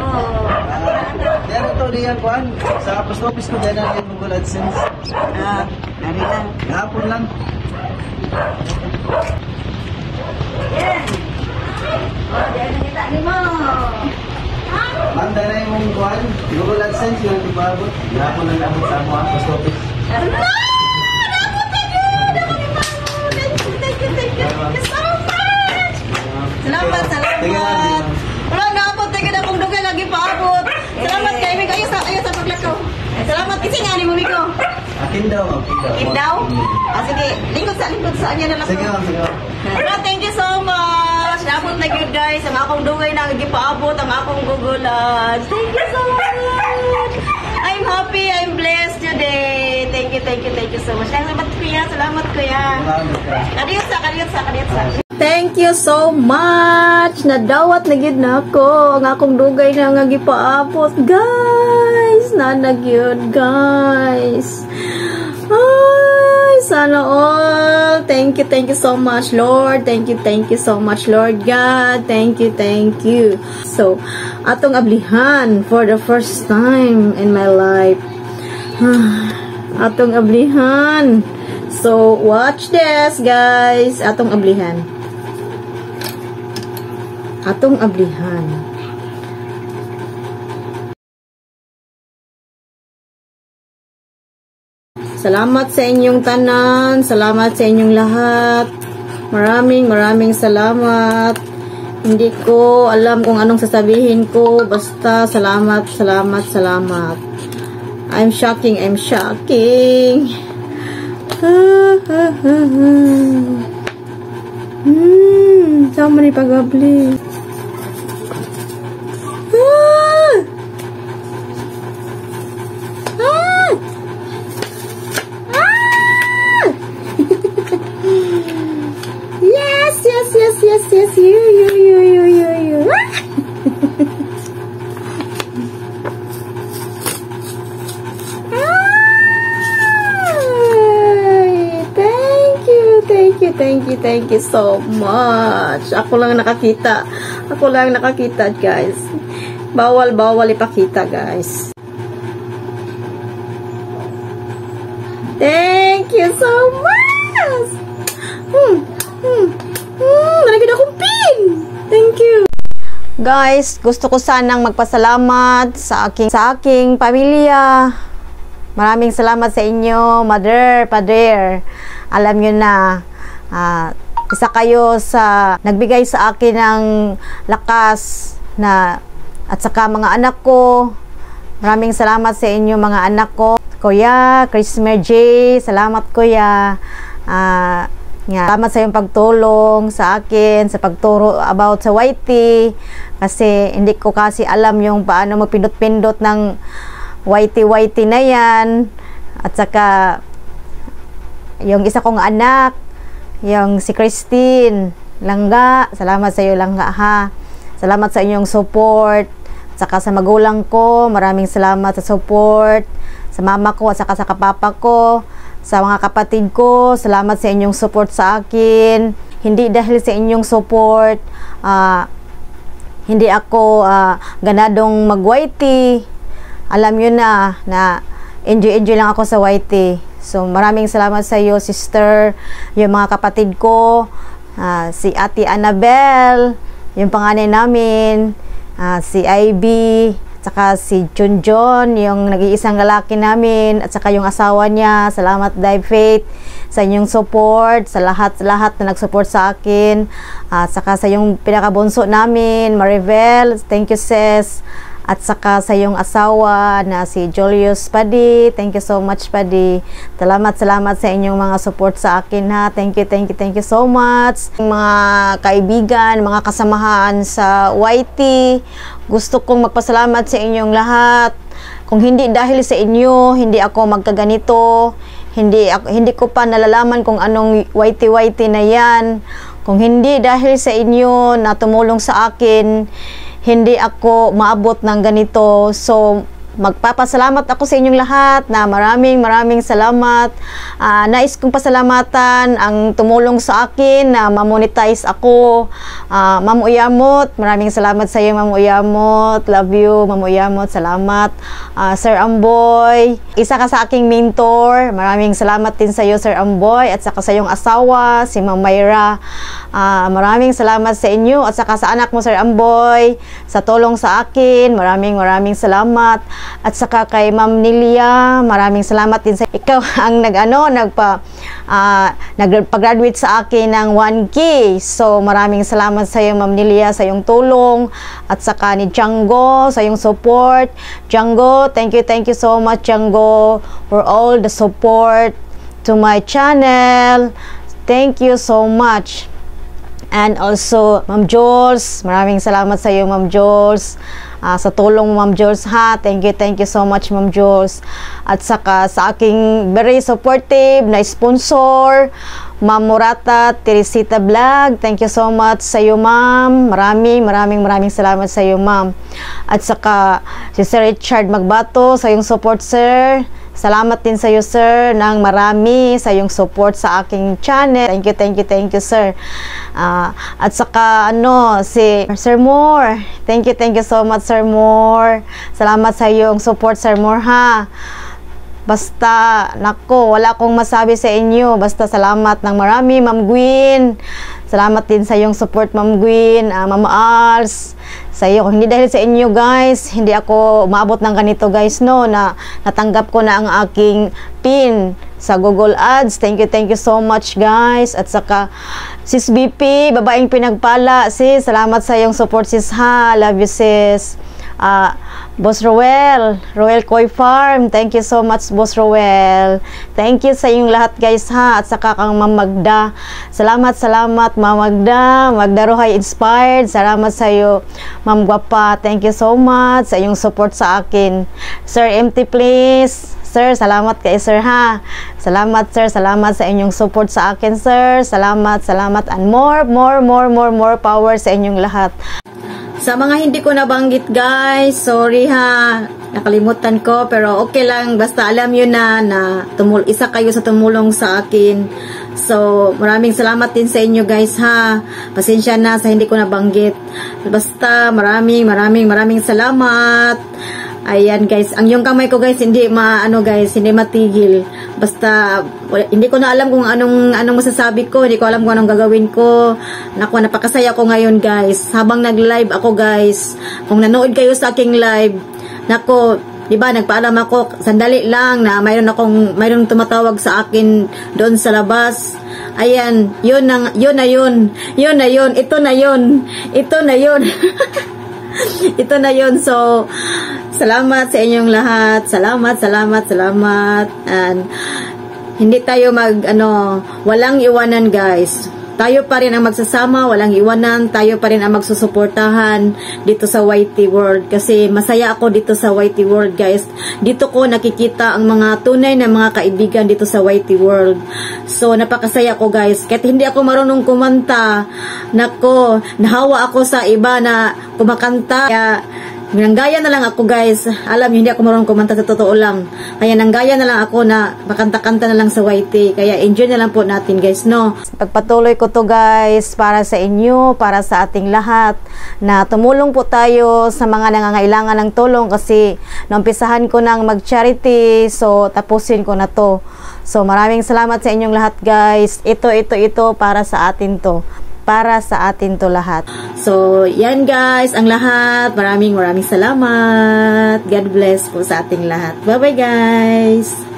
Oo. Pero ito diyan kuan sa post office ko din ang Google AdSense. Dari lang. Hapon lang. Yan. Oh, diyan kita ni mo. Manda na yung kuan Google AdSense yung ibabot. Hapon lang abot sa mo post office. Thank you so much. Salamat. Wala na po, tayo na kung dugay lagi paabot. Salamat kayo, Miko. Ayos sa paglakaw. Salamat kasi nga ni mo, Miko. Akin daw. Daw? Sige, lingkod sa anya na lang. Sige. Wala, thank you so much. Napot na yun, guys. Ang akong dugay na gipaabot, ang akong gugulan. Thank you so much. I'm happy, I'm blessed today. Thank you so much. Salamat, Kuya. Salamat, Kuya. Kadiyot sa. Thank you so much. Nadawat na gid na ako. Ang akong dugay na nga gipaabot, guys. Nanagyod, guys. Ay, sana all. Thank you so much, Lord. Thank you so much, Lord God. Thank you. So, atong ablihan for the first time in my life. Atong ablihan. So, watch this, guys. Atong ablihan. Salamat sa inyong tanan. Salamat sa inyong lahat. Maraming salamat. Hindi ko alam kung anong sasabihin ko. Basta salamat. I'm shocking. Sama ni pagabli. Yes, you. Thank you so much. Ako lang nakakita, guys. Bawal ipakita, guys. Thank you so much. Nalagyan akong pin. Thank you. Guys, gusto ko sanang magpasalamat sa aking pamilya. Maraming salamat sa inyo, mother, father. Alam nyo na, isa kayo sa nagbigay sa akin ng lakas na, at saka mga anak ko. Maraming salamat sa inyo mga anak ko. Kuya, Christmas J, salamat kuya. Salamat sa iyong pagtulong sa akin, sa pagturo about sa YT. Kasi hindi ko kasi alam yung paano magpindot-pindot ng YT na yan. At saka yung isa kong anak, yung si Christine Langga, salamat sa iyo Langga ha. Salamat sa inyong support. At saka sa magulang ko, maraming salamat sa support. Sa mama ko at saka sa kapapa ko. Sa mga kapatid ko, salamat sa inyong support sa akin. Hindi dahil sa inyong support, hindi ako ganadong mag-YT. Alam nyo na enjoy lang ako sa YT. So, maraming salamat sa iyo, sister, yung mga kapatid ko, si Ate Annabel, yung panganay namin, si Ivy, saka si John, yung nag-iisang lalaki namin, at saka yung asawa niya. Salamat, Dive Faith, sa inyong support, sa lahat na nag-support sa akin, at saka sa yung pinakabunso namin, Maribel, thank you sis, at saka sa yung asawa na si Julius Padi, thank you so much Padi. Salamat sa inyong mga support sa akin ha. Thank you so much. Mga kaibigan, mga kasamahan sa YT, gusto kong magpasalamat sa inyong lahat. Kung hindi dahil sa inyo, hindi ako magkaganito. Hindi ko pa nalalaman kung anong YT na yan. Kung hindi dahil sa inyo na tumulong sa akin, hindi ako maabot ng ganito. So, magpapasalamat ako sa inyong lahat na maraming salamat. Nais kong pasalamatan ang tumulong sa akin na ma-monetize ako. Ma'am Uyamot, maraming salamat sa iyo, Ma'am Uyamot. Love you, Ma'am Uyamot. Salamat. Sir Amboy, isa ka sa aking mentor. Maraming salamat din sa iyo, Sir Amboy, at saka sa iyong asawa, si Ma'am Mayra. Maraming salamat sa inyo at saka sa anak mo, Sir Amboy, sa tulong sa akin. Maraming salamat. At saka kay Ma'am Nilia, maraming salamat din sa ikaw ang nagpa-graduate sa akin ng 1K. So maraming salamat sa iyo, Ma'am Nilia, sa iyong tulong, at saka ni Django sa iyong support. Django, thank you so much, Django, for all the support to my channel. Thank you so much. And also, Ma'am Jules, maraming salamat sa iyo, Ma'am Jules. Sa tulong mo, Ma'am Jules, ha. Thank you so much, Ma'am Jules. At saka sa aking very supportive na sponsor, Ma'am Murata Teresita Vlog. Thank you so much sa iyo, Ma'am. Maraming salamat sa iyo, Ma'am. At saka si Sir Richard Magbato sa iyong support, sir. Salamat din sa iyo, sir, ng marami sa iyong support sa aking channel. Thank you, sir. At saka si Sir Moore. Thank you so much, Sir Moore. Salamat sa iyong support, Sir Moore, ha. Basta, nako, wala akong masabi sa inyo. Basta salamat ng marami, Ma'am Gwyn. Salamat din sa iyong support, Ma'am Gwyn, Ma'am Als. Sa iyo, hindi dahil sa inyo, guys, hindi ako umabot ng ganito, guys, no, na natanggap ko na ang aking pin sa Google Ads. Thank you so much, guys. At saka Sis BP, babaeng pinagpala, sis, salamat sa iyong support, sis, ha. Love you, sis. Boss Roel Koi Farm, thank you so much, Boss Roel. Thank you sa inyong lahat, guys, ha. At saka kang Ma'am Magda, salamat Ma'am Magda Rohay Inspired. Salamat sa iyo, Ma'am Guapa. Thank you so much sa iyong support sa akin. Sir MT, please, sir, salamat kay sir, ha. Salamat, sir, salamat sa inyong support sa akin, sir. Salamat, and more power sa inyong lahat. Sa mga hindi ko nabanggit, guys, sorry, ha, nakalimutan ko, pero okay lang, basta alam nyo na isa kayo sa tumulong sa akin. So maraming salamat din sa inyo, guys, ha. Pasensya na sa hindi ko nabanggit. Basta maraming salamat. Ayan, guys, ang yung kamay ko, guys, hindi matigil. Basta hindi ko na alam kung anong masasabi ko, hindi ko alam kung anong gagawin ko. Naku, napakasaya ko ngayon, guys, habang nag-live ako, guys. Kung nanood kayo sa aking live, naku, diba, nagpaalam ako sandali lang na mayroon tumatawag sa akin doon sa labas. Ayan, yun na yun. Ito na yun. Ito na yun. So salamat sa inyong lahat. Salamat. And hindi tayo walang iwanan, guys. Tayo pa rin ang magsasama, walang iwanan. Tayo pa rin ang magsusuportahan dito sa YT World. Kasi masaya ako dito sa YT World, guys. Dito ko nakikita ang mga tunay na mga kaibigan dito sa YT World. So napakasaya ko, guys. Kahit hindi ako marunong kumanta, nako, nahawa ako sa iba na kumakanta. Kaya nanggaya na lang ako, guys. Alam niyo, hindi ako marunong kumanta, sa totoo lang. Kaya nanggaya na lang ako na makanta-kanta na lang sa YT. Kaya enjoy na lang po natin, guys, no? Pagpatuloy ko to, guys, para sa inyo, para sa ating lahat, na tumulong po tayo sa mga nangangailangan ng tulong. Kasi naumpisahan ko nang mag-charity, so tapusin ko na to. So maraming salamat sa inyong lahat, guys. Ito para sa atin to. Para sa atin to lahat. So, yan, guys, ang lahat. Maraming salamat. God bless po sa ating lahat. Bye-bye, guys.